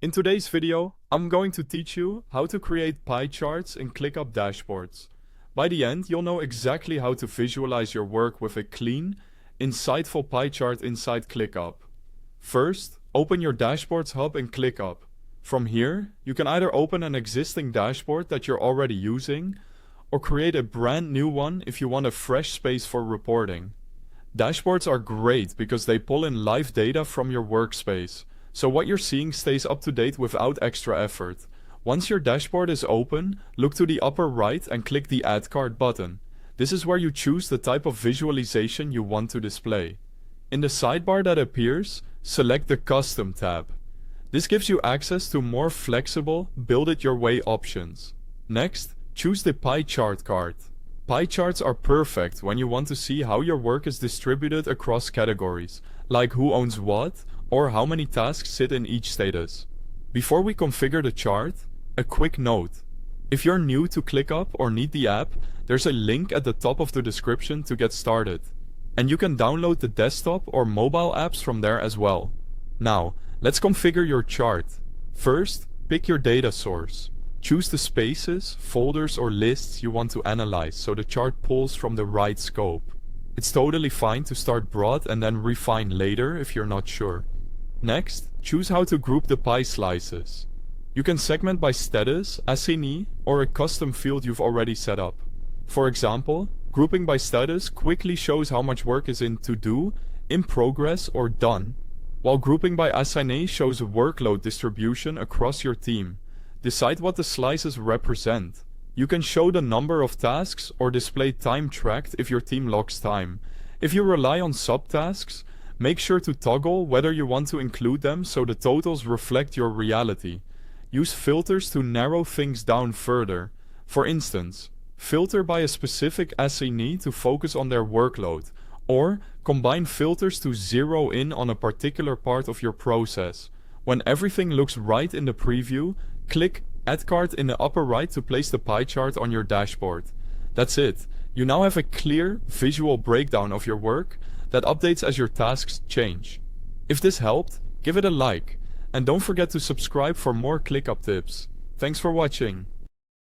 In today's video, I'm going to teach you how to create pie charts in ClickUp Dashboards. By the end, you'll know exactly how to visualize your work with a clean, insightful pie chart inside ClickUp. First, open your Dashboards hub in ClickUp. From here, you can either open an existing dashboard that you're already using, or create a brand new one if you want a fresh space for reporting. Dashboards are great because they pull in live data from your workspace, so what you're seeing stays up to date without extra effort. Once your dashboard is open, look to the upper right and click the Add Card button. This is where you choose the type of visualization you want to display. In the sidebar that appears, select the Custom tab. This gives you access to more flexible, build-it-your-way options. Next, choose the Pie Chart card. Pie charts are perfect when you want to see how your work is distributed across categories, like who owns what, or how many tasks sit in each status. Before we configure the chart, a quick note. If you're new to ClickUp or need the app, there's a link at the top of the description to get started. And you can download the desktop or mobile apps from there as well. Now, let's configure your chart. First, pick your data source. Choose the spaces, folders or lists you want to analyze so the chart pulls from the right scope. It's totally fine to start broad and then refine later if you're not sure. Next, choose how to group the pie slices. You can segment by status, assignee, or a custom field you've already set up. For example, grouping by status quickly shows how much work is in to do, in progress, or done, while grouping by assignee shows a workload distribution across your team. Decide what the slices represent. You can show the number of tasks or display time tracked if your team logs time. If you rely on subtasks, make sure to toggle whether you want to include them so the totals reflect your reality. Use filters to narrow things down further. For instance, filter by a specific assignee to focus on their workload, or combine filters to zero in on a particular part of your process. When everything looks right in the preview, click Add Card in the upper right to place the pie chart on your dashboard. That's it. You now have a clear, visual breakdown of your work that updates as your tasks change. If this helped, give it a like, and don't forget to subscribe for more ClickUp tips. Thanks for watching.